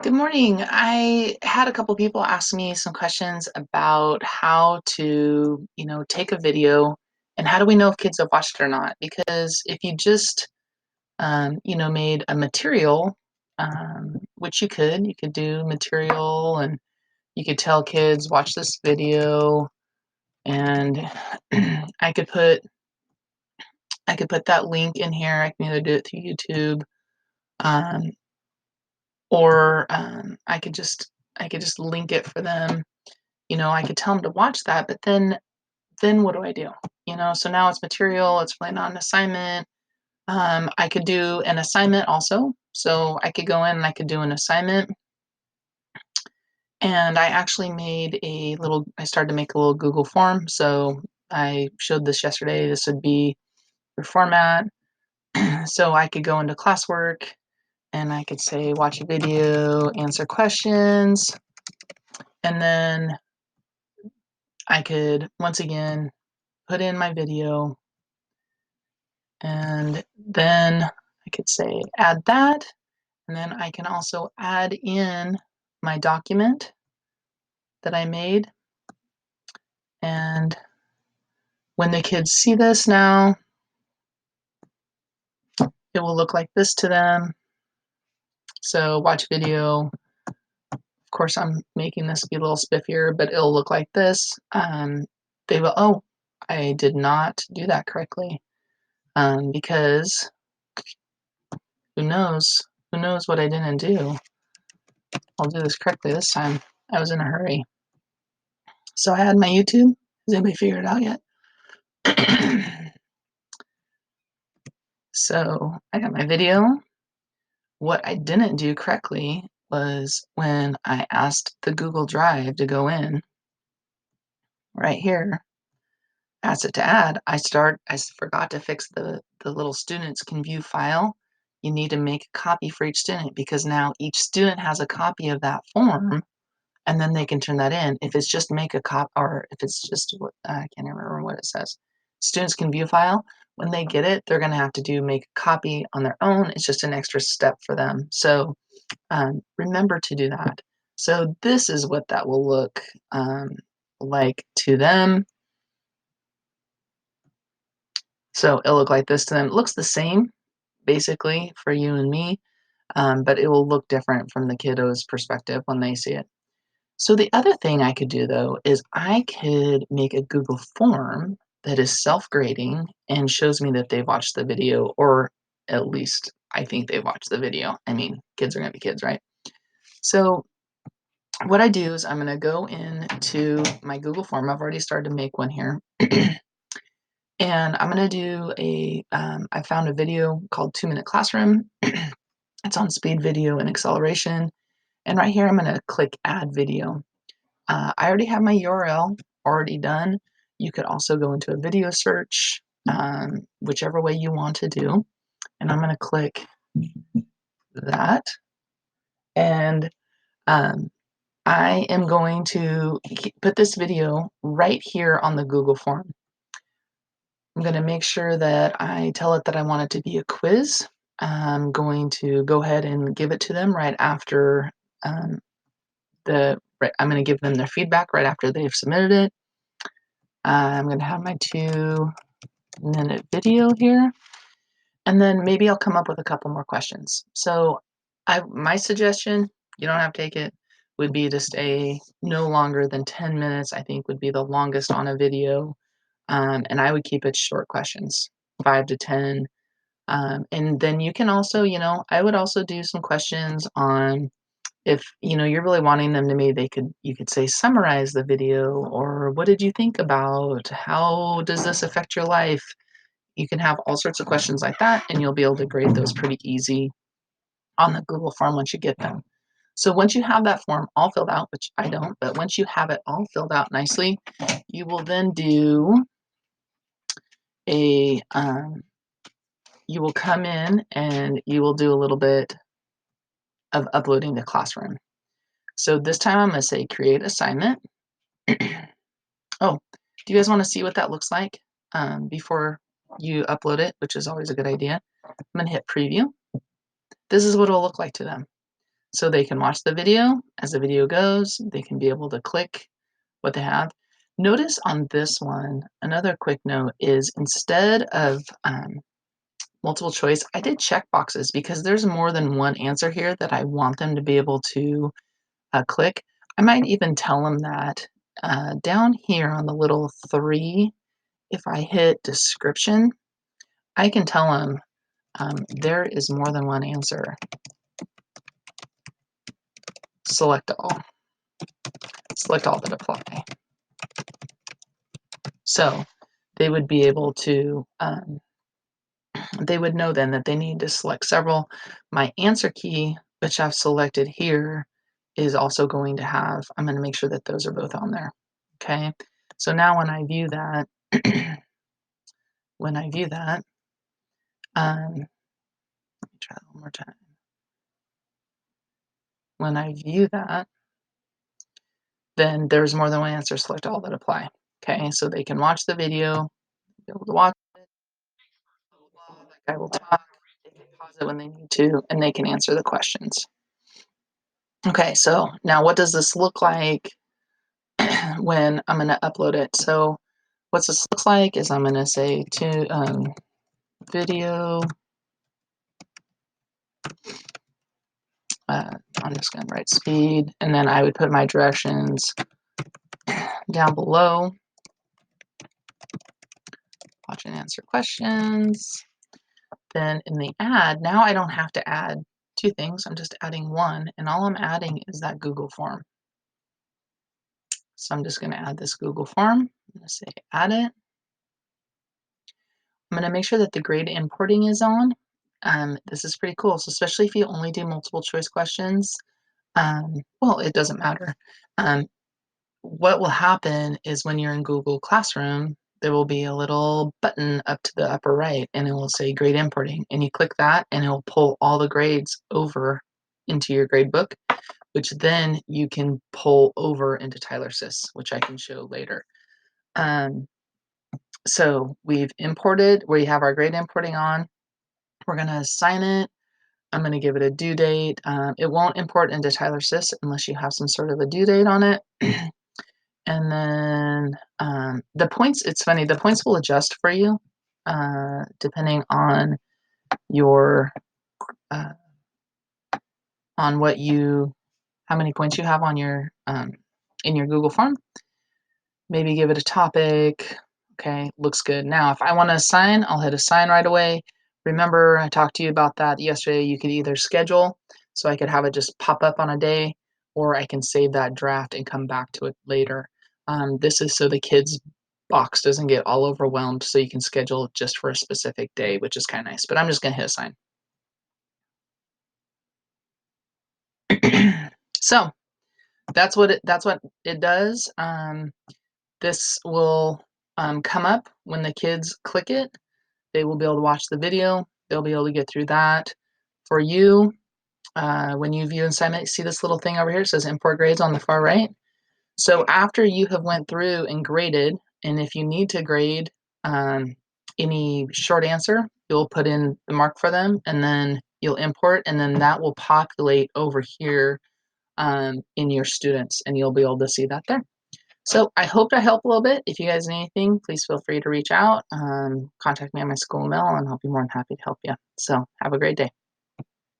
Good morning. I had a couple people ask me some questions about how to, take a video and how do we know if kids have watched it or not? Because if you just, made a material, which you could do material and you could tell kids, watch this video, and I could put I could put that link in here. I can either do it through YouTube, um, or I could just link it for them. I could tell them to watch that, but then what do I do? So now it's material, it's really not an assignment. I could do an assignment also. So I could go in and I could do an assignment. And I started to make a little Google form. So I showed this yesterday. This would be your format. So I could go into classwork and I could say, watch a video, answer questions. And then I could, once again, put in my video. And then I could say add that. And then I can also add in my document that I made. And when the kids see this now, it will look like this to them. So watch video. Of course, I'm making this be a little spiffier, but it'll look like this. They will, oh, I did not do that correctly. Because who knows? Who knows what I didn't do? I'll do this correctly this time. I was in a hurry. So I had my YouTube. Has anybody figured it out yet? So I got my video. What I didn't do correctly was when I asked the Google Drive to go in right here, asked it to add, I forgot to fix the little students can view file. You need to make a copy for each student because now each student has a copy of that form and then they can turn that in. If it's just make a copy, or if it's just what I can't remember what it says. Students can view file. When they get it, they're going to have to do make a copy on their own. It's just an extra step for them. So remember to do that. So this is what that will look like to them. So it'll look like this to them. It looks the same, basically, for you and me, but it will look different from the kiddo's perspective when they see it. So the other thing I could do though is I could make a Google form that is self-grading and shows me that they've watched the video, or at least I think they've watched the video. I mean, kids are gonna be kids, right? So what I do is I'm gonna go into my Google form. I've already started to make one here. And I'm gonna do I found a video called 2-Minute Classroom. It's on speed, video, and acceleration. And right here, I'm gonna click add video. I already have my URL already done. You could also go into a video search, whichever way you want to do. And I'm going to click that. And um, I am going to put this video right here on the Google form. I'm going to make sure that I tell it that I want it to be a quiz. I'm going to go ahead and give it to them right after um, I'm going to give them their feedback right after they've submitted it. I'm going to have my 2-minute video here, and then maybe I'll come up with a couple more questions. So my suggestion, you don't have to take it, would be to stay no longer than 10 minutes, I think would be the longest on a video. And I would keep it short questions, 5 to 10. And then you can also, I would also do some questions on if you're really wanting them to maybe you could say summarize the video, or what did you think about, how does this affect your life? You can have all sorts of questions like that and you'll be able to grade those pretty easy on the Google form once you get them. So once you have that form all filled out, which I don't, but once you have it all filled out nicely, you will then do a you will come in and you will do a little bit of uploading to Classroom. So this time I'm going to say create assignment. Oh, do you guys want to see what that looks like before you upload it, which is always a good idea? I'm going to hit preview. This is what it'll look like to them. so they can watch the video. As the video goes, they can be able to click what they have. Notice on this one, another quick note is instead of multiple choice, I did check boxes because there's more than one answer here that I want them to be able to click. I might even tell them that down here on the little 3, if I hit description, I can tell them there is more than one answer. Select all. Select all that apply. So they would be able to, they would know then that they need to select several. My answer key, which I've selected here, is also going to have, I'm going to make sure that those are both on there. Okay. So now when I view that, when I view that, let me try that one more time. When I view that, then there's more than one answer. Select all that apply. Okay. So they can watch the video, be able to watch it. That guy will talk. They can pause it when they need to, and they can answer the questions. Okay. So now what does this look like when I'm going to upload it? So what this looks like is I'm going to say to video. I'm just going to write speed, and then I would put my directions down below. Watch and answer questions. Then in the add, now I don't have to add 2 things. I'm just adding 1, and all I'm adding is that Google form. So I'm just going to add this Google form. I'm going to say add it. I'm going to make sure that the grade importing is on. This is pretty cool. So especially if you only do multiple choice questions, well, it doesn't matter. What will happen is when you're in Google Classroom, there will be a little button up to the upper right, and it will say grade importing. And you click that, and it will pull all the grades over into your grade book, which then you can pull over into Tyler Sys, which I can show later. So we've imported, we have our grade importing on. We're going to assign it. I'm going to give it a due date. It won't import into Tyler Sys unless you have some sort of a due date on it. And then the points, it's funny, the points will adjust for you depending on your, on what you, how many points you have on your, in your Google form. Maybe give it a topic. Okay, looks good. Now, if I want to assign, I'll hit assign right away. Remember, I talked to you about that yesterday. You could either schedule, so I could have it just pop up on a day, or I can save that draft and come back to it later. This is so the kids' box doesn't get all overwhelmed, so you can schedule just for a specific day, which is kind of nice. But I'm just going to hit assign. So that's what it does. This will come up when the kids click it. They will be able to watch the video. They'll be able to get through that. For you, when you view assignment, see this little thing over here? It says import grades on the far right. So after you have went through and graded, and if you need to grade any short answer, you'll put in the mark for them, and then you'll import, and then that will populate over here in your students, and you'll be able to see that there. So I hope to help a little bit. If you guys need anything, please feel free to reach out. Contact me on my school mail, and I'll be more than happy to help you. So have a great day.